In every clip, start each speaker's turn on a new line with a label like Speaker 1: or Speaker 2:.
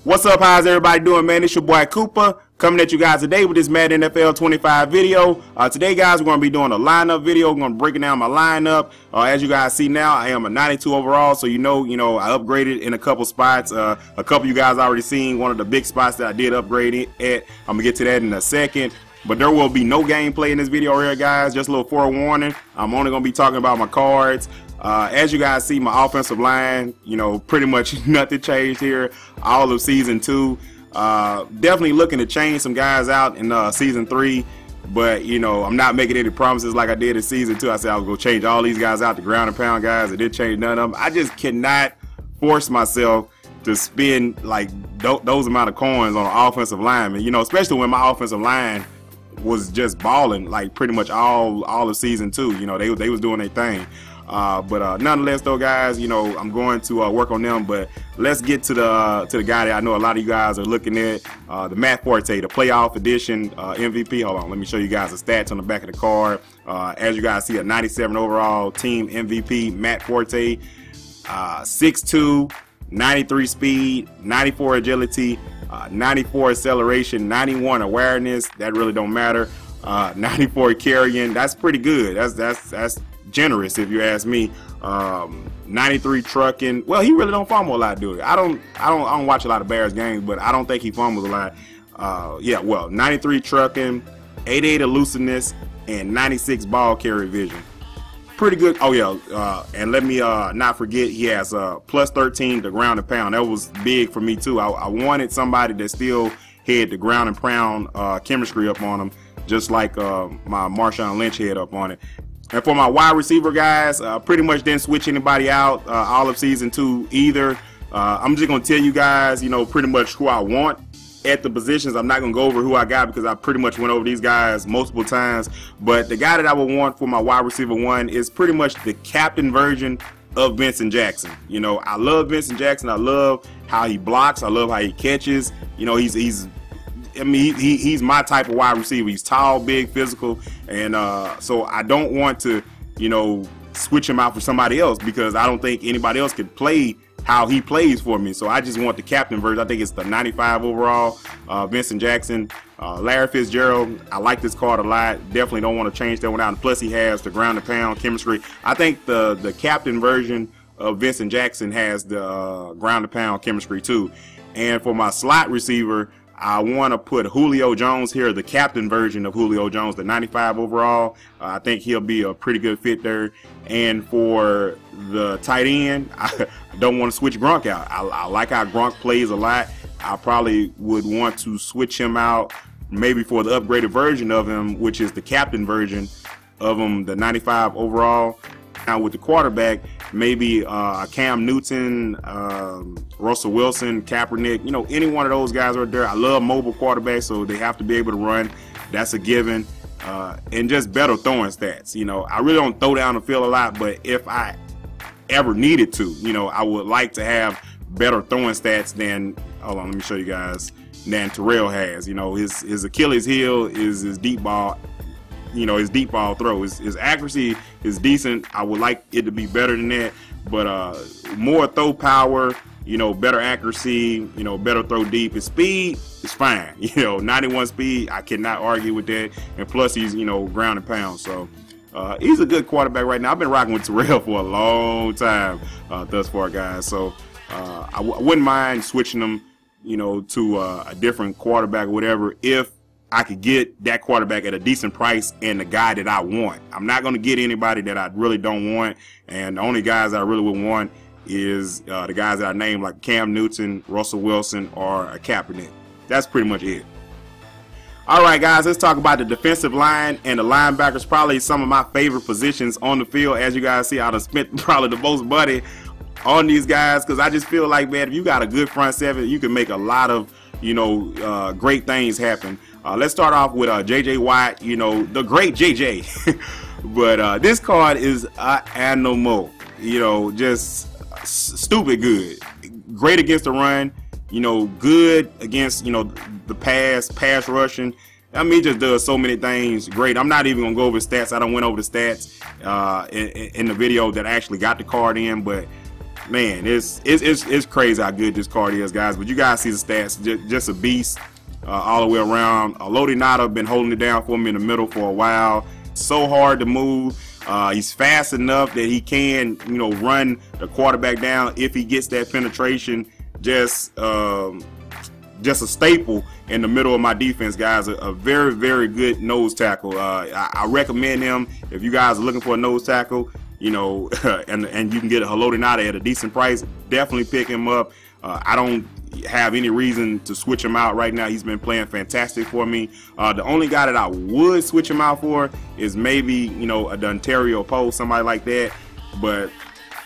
Speaker 1: What's up? How's everybody doing, man? It's your boy Kouppa coming at you guys today with this Madden NFL 25 video. Today, guys, we're going to be doing a lineup video. We're going to be breaking down my lineup. As you guys see now, I am a 92 overall, so you know, I upgraded in a couple spots. A couple of you guys already seen one of the big spots that I did upgrade it at. I'm going to get to that in a second. But there will be no gameplay in this video here, guys. Just a little forewarning. I'm only going to be talking about my cards. As you guys see, my offensive line, pretty much nothing changed here all of season 2. Definitely looking to change some guys out in season 3. But, I'm not making any promises like I did in season 2. I said I was going to change all these guys out, the ground and pound guys. I didn't change none of them. I just cannot force myself to spend like those amount of coins on an offensive lineman, especially when my offensive line was just balling like pretty much all of season 2. They was doing their thing. But nonetheless, though, guys, I'm going to work on them. But let's get to the guy that I know a lot of you guys are looking at, the Matt Forte, the playoff edition MVP. Hold on, let me show you guys the stats on the back of the card. As you guys see, a 97 overall team MVP, Matt Forte, 6'2", 93 speed, 94 agility, 94 acceleration, 91 awareness. That really don't matter. 94 carrying. That's pretty good. That's generous if you ask me. 93 trucking. Well, he really don't fumble a lot, do he? I don't watch a lot of Bears games, but I don't think he fumbles a lot. Yeah, well, 93 trucking, 88 elusiveness, and 96 ball carry vision. Pretty good. Oh yeah, and let me not forget, he has plus 13 to ground and pound. That was big for me too. I wanted somebody that still had the ground and pound chemistry up on him, just like my Marshawn Lynch had up on it. And for my wide receiver guys, pretty much didn't switch anybody out all of season 2 either. I'm just gonna tell you guys, pretty much who I want at the positions. I'm not gonna go over who I got because I pretty much went over these guys multiple times. But the guy that I would want for my wide receiver 1 is pretty much the captain version of Vincent Jackson. I love Vincent Jackson. I love how he blocks. I love how he catches. He's my type of wide receiver. He's tall, big, physical, and so I don't want to, switch him out for somebody else because I don't think anybody else could play how he plays for me. So I just want the captain version. I think it's the 95 overall Vincent Jackson. Larry Fitzgerald, I like this card a lot. Definitely don't want to change that one out. And plus he has the ground and pound chemistry. I think the captain version of Vincent Jackson has the ground and pound chemistry too. And for my slot receiver, I want to put Julio Jones here, the captain version of Julio Jones, the 95 overall. I think he'll be a pretty good fit there. And for the tight end, I don't want to switch Gronk out. I like how Gronk plays a lot. I probably would want to switch him out maybe for the upgraded version of him, which is the captain version of him, the 95 overall. Now with the quarterback, maybe Cam Newton, Russell Wilson, Kaepernick, any one of those guys right there. I love mobile quarterbacks, so they have to be able to run. That's a given. And just better throwing stats. I really don't throw down the field a lot, but if I ever needed to, I would like to have better throwing stats than, hold on, let me show you guys, than Terrell has. His Achilles heel is his deep ball. His deep ball throw. His accuracy is decent. I would like it to be better than that, but more throw power, better accuracy, better throw deep. His speed is fine. 91 speed, I cannot argue with that. And plus he's, ground and pound. So he's a good quarterback right now. I've been rocking with Terrell for a long time thus far, guys. So I wouldn't mind switching him, to a different quarterback or whatever if I could get that quarterback at a decent price and the guy that I want. I'm not going to get anybody that I really don't want, and the only guys I really would want is the guys that I named, like Cam Newton, Russell Wilson, or a Kaepernick. That's pretty much it. All right, guys, let's talk about the defensive line and the linebackers. Probably some of my favorite positions on the field. As you guys see, I've spent probably the most money on these guys because I just feel like, man, if you got a good front seven, you can make a lot of great things happen. Let's start off with J.J. Watt, the great J.J. But this card is an animal, just stupid good. Great against the run, good against, the pass rushing. I mean, he just does so many things great. I'm not even going to go over stats. I don't went over the stats in the video that I actually got the card in, but man, it's crazy how good this card is, guys. But you guys see the stats, just a beast all the way around. Lodi Nada been holding it down for me in the middle for a while. So hard to move. He's fast enough that he can, you know, run the quarterback down if he gets that penetration. Just a staple in the middle of my defense, guys. A very, very good nose tackle. I recommend him if you guys are looking for a nose tackle, you know, and you can get a Lodi Nada at a decent price. Definitely pick him up. I don't have any reason to switch him out right now. He's been playing fantastic for me. The only guy that I would switch him out for is maybe, you know, a Ontario Poe, somebody like that. But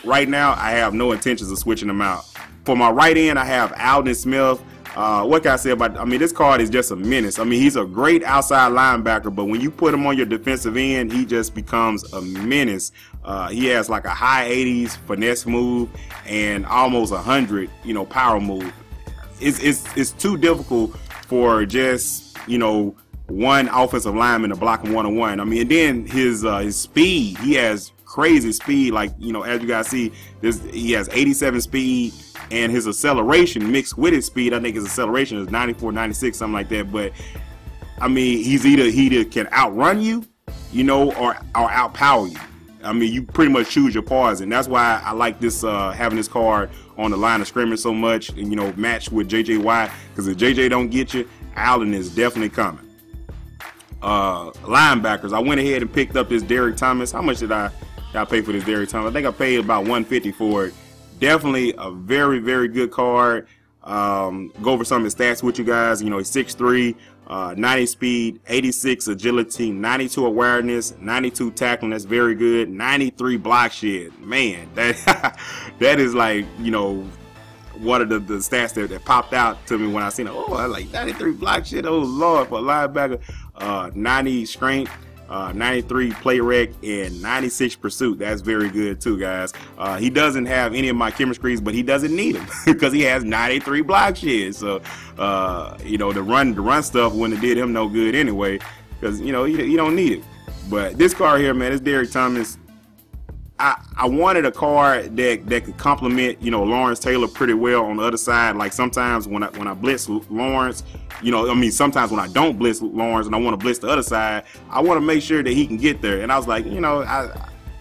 Speaker 1: right now, I have no intentions of switching him out. For my right end, I have Aldon Smith. What can I say about, I mean, this card is just a menace. I mean, he's a great outside linebacker, but when you put him on your defensive end, he just becomes a menace. He has like a high 80s finesse move and almost 100, you know, power move. It's too difficult for just, you know, one offensive lineman to block him one-on-one. I mean, and then his speed, he has crazy speed. Like, you know, as you guys see, he has 87 speed, and his acceleration mixed with his speed, I think his acceleration is 94, 96, something like that. But I mean, he either can outrun you, you know, or outpower you. I mean, you pretty much choose your poison. That's why I like this, having this card on the line of scrimmage so much, and, you know, match with JJ Watt, because if JJ don't get you, Allen is definitely coming. Linebackers, I went ahead and picked up this Derek Thomas. How much did I pay for this Derek Thomas? I think I paid about $150 for it. Definitely a very, very good card. Go over some of his stats with you guys. You know, he's 6'3", 90 speed, 86 agility, 92 awareness, 92 tackling. That's very good. 93 block shed. Man, that that is like, you know, one of the stats that popped out to me when I seen it. Oh, I like 93 block shed. Oh Lord, for a linebacker. 90 strength. 93 play rec, and 96 pursuit. That's very good too, guys. He doesn't have any of my chemistries, but he doesn't need them because he has 93 block sheds. So you know, the run stuff wouldn't have did him no good anyway, because, you know, you don't need it. But this card here, man, this Derek Thomas, I wanted a card that could complement, you know, Lawrence Taylor pretty well on the other side. Like sometimes when I blitz Lawrence, you know, I mean, sometimes when I don't blitz Lawrence and I want to blitz the other side, I want to make sure that he can get there. And I was like, you know,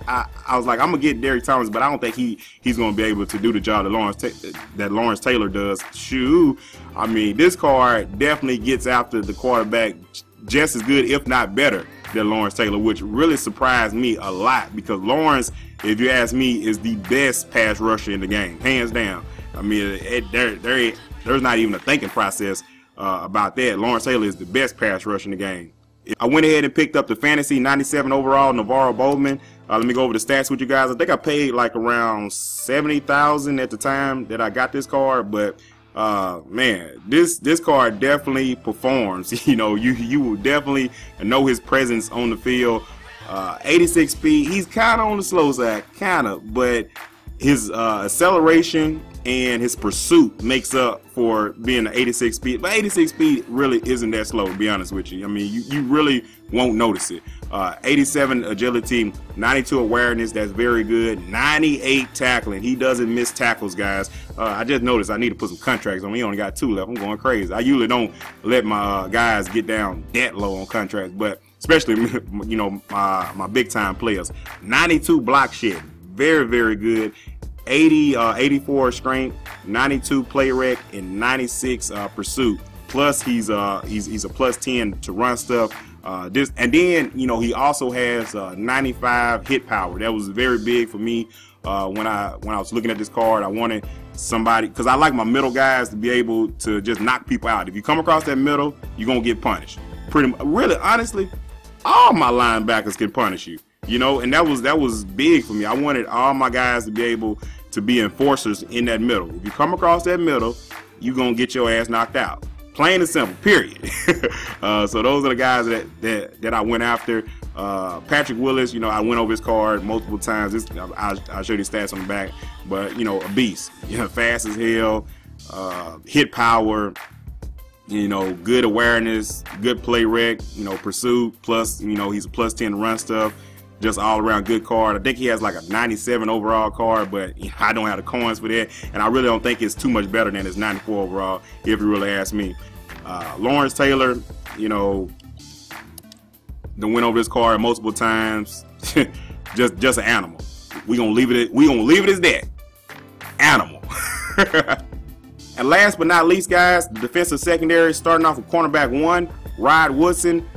Speaker 1: I was like, I'm gonna get Derek Thomas, but I don't think he's gonna be able to do the job that Lawrence Taylor does. Shoo, I mean, this card definitely gets after the quarterback just as good, if not better, than Lawrence Taylor, which really surprised me a lot, because Lawrence, if you ask me, is the best pass rusher in the game, hands down. I mean, there's not even a thinking process about that. Lawrence Taylor is the best pass rusher in the game. I went ahead and picked up the fantasy 97 overall Navarro Bowman. Let me go over the stats with you guys. I think I paid like around $70,000 at the time that I got this card, but man, this card definitely performs. You know, you will definitely know his presence on the field. 86 speed, he's kind of on the slow side, kind of, but his acceleration and his pursuit makes up for being an 86 speed. But 86 speed really isn't that slow, to be honest with you. I mean, you really won't notice it. 87 agility, 92 awareness, that's very good. 98 tackling, he doesn't miss tackles, guys. I just noticed I need to put some contracts on. He only got 2 left. I'm going crazy. I usually don't let my guys get down that low on contracts, but especially, you know, my big time players. 92 block shed, very, very good. 84 strength, 92 play rec, and 96 pursuit. Plus he's a plus 10 to run stuff. And then, you know, he also has 95 hit power. That was very big for me when I was looking at this card. I wanted somebody, because I like my middle guys to be able to just knock people out. If you come across that middle, you're gonna get punished. Really, honestly, all my linebackers can punish you. You know, and that was big for me. I wanted all my guys to be able to be enforcers in that middle. If you come across that middle, you're gonna get your ass knocked out. Plain and simple, period. So those are the guys that I went after. Patrick Willis, you know, I went over his card multiple times. I'll show you the stats on the back, but, you know, a beast. You know, fast as hell, hit power, you know, good awareness, good play rec, you know, pursuit, plus, you know, he's a plus 10 run stuff. just all around good card. I think he has like a 97 overall card, but I don't have the coins for that, and I really don't think it's too much better than his 94 overall, if you really ask me. Lawrence Taylor, you know, went over this card multiple times. just an animal. We gonna leave it as that. Animal. And last but not least, guys, the defensive secondary, starting off with cornerback 1, Rod Woodson.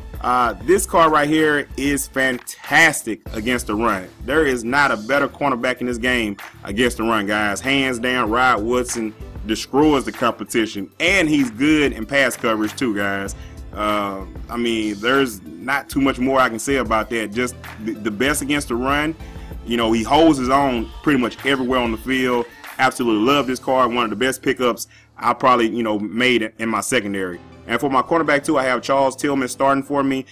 Speaker 1: This card right here is fantastic against the run. There is not a better cornerback in this game against the run, guys. Hands down, Rod Woodson destroys the competition, and he's good in pass coverage too, guys. I mean, there's not too much more I can say about that. Just the best against the run. You know, he holds his own pretty much everywhere on the field. Absolutely love this card. One of the best pickups I probably, you know, made in my secondary. And for my cornerback 2, I have Charles Tillman starting for me.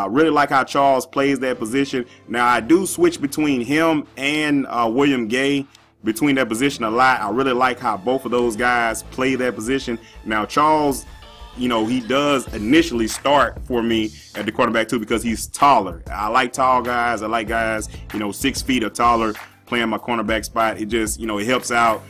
Speaker 1: Really like how Charles plays that position. Now, I do switch between him and William Gay between that position a lot. I really like how both of those guys play that position. Now, Charles, you know, he does initially start for me at the cornerback 2 because he's taller. I like tall guys. I like guys, you know, 6 feet or taller playing my cornerback spot. It just, you know, it helps out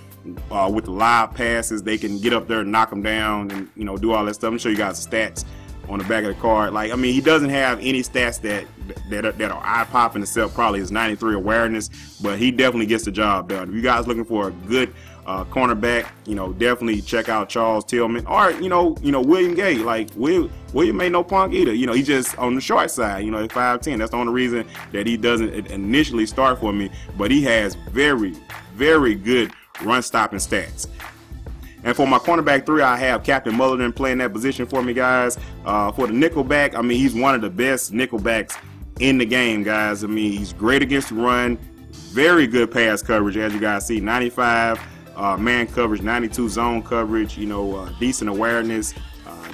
Speaker 1: with the live passes. They can get up there and knock them down and, you know, do all that stuff. Let me show you guys the stats on the back of the card. Like, I mean, he doesn't have any stats that are eye-popping except probably his 93 awareness, but he definitely gets the job done. If you guys looking for a good cornerback, you know, definitely check out Charles Tillman, or you know William Gay. Like William ain't no punk either. You know, he's just on the short side. You know, he's 5'10". That's the only reason that he doesn't initially start for me. But he has very, very good run stopping stats. And for my cornerback 3, I have Captain Mulligan playing that position for me, guys. For the nickelback, I mean, he's one of the best nickelbacks in the game, guys. I mean, he's great against the run, very good pass coverage, as you guys see, 95 man coverage, 92 zone coverage, you know, decent awareness,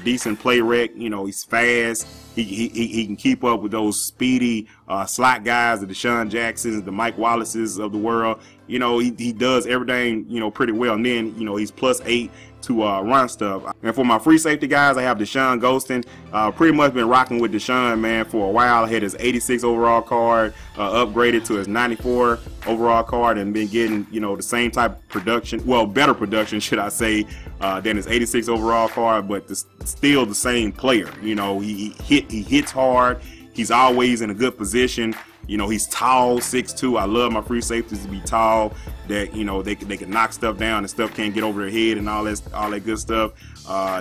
Speaker 1: decent play rec. You know, he's fast. He can keep up with those speedy slot guys, the Deshaun Jacksons, the Mike Wallaces of the world. You know, he does everything, you know, pretty well. And then, you know, he's +8 to run stuff. And for my free safety guys, I have Deshaun Ghostin. Pretty much been rocking with Deshaun, man, for a while. I had his 86 overall card upgraded to his 94 overall card, and been getting, you know, the same type of production, well, better production, should I say, than his 86 overall card, but still the same player. You know, he hits hard. He's always in a good position. You know, he's tall, 6'2". I love my free safeties to be tall, that, you know, they can knock stuff down and stuff can't get over their head and all that good stuff.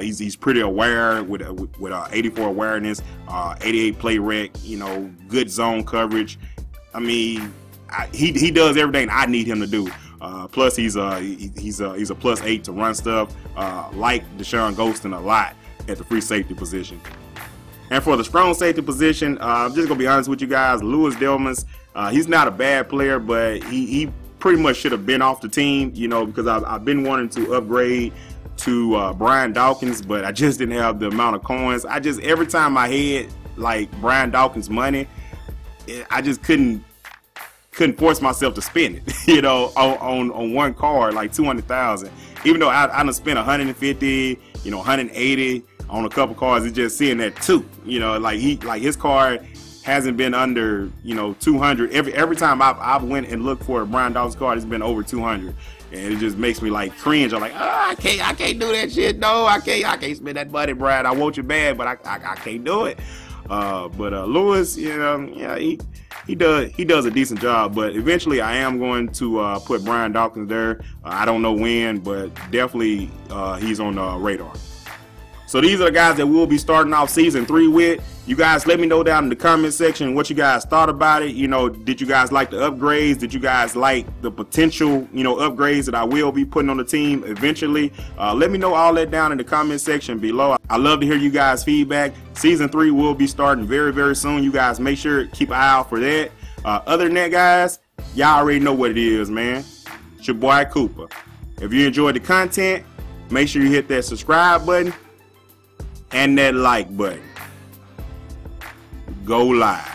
Speaker 1: He's pretty aware with 84 awareness, 88 play rec, you know, good zone coverage. I mean, he does everything I need him to do. Plus he's a +8 to run stuff. Like Deshaun Ghostin a lot at the free safety position. And for the strong safety position, I'm just gonna be honest with you guys, Louis Delmas, he's not a bad player, but he pretty much should have been off the team, you know, because I've been wanting to upgrade to Brian Dawkins, but I just didn't have the amount of coins. Every time I had like Brian Dawkins money, I just couldn't force myself to spend it, you know, on one card, like 200,000. Even though I done spent 150, you know, 180 on a couple cards, it's just seeing that 2, you know, like his card hasn't been under, you know, 200. Every time I've went and looked for a Brian Dawkins card, it's been over 200, and it just makes me like cringe. I'm like, oh, I can't do that shit. No, I can't spend that money, Brian. I want you bad, but I can't do it. But Lewis, you know, yeah, he does a decent job. But eventually, I am going to put Brian Dawkins there. I don't know when, but definitely he's on the radar. So these are the guys that we'll be starting off season 3 with. You guys let me know down in the comment section what you guys thought about it. You know, did you guys like the upgrades? Did you guys like the potential, you know, upgrades that I will be putting on the team eventually? Let me know all that down in the comment section below. I love to hear you guys' feedback. Season 3 will be starting very, very soon. You guys make sure to keep an eye out for that. Other than that, guys, y'all already know what it is, man. It's your boy Kouppa. If you enjoyed the content, make sure you hit that subscribe button and that like button. Go live.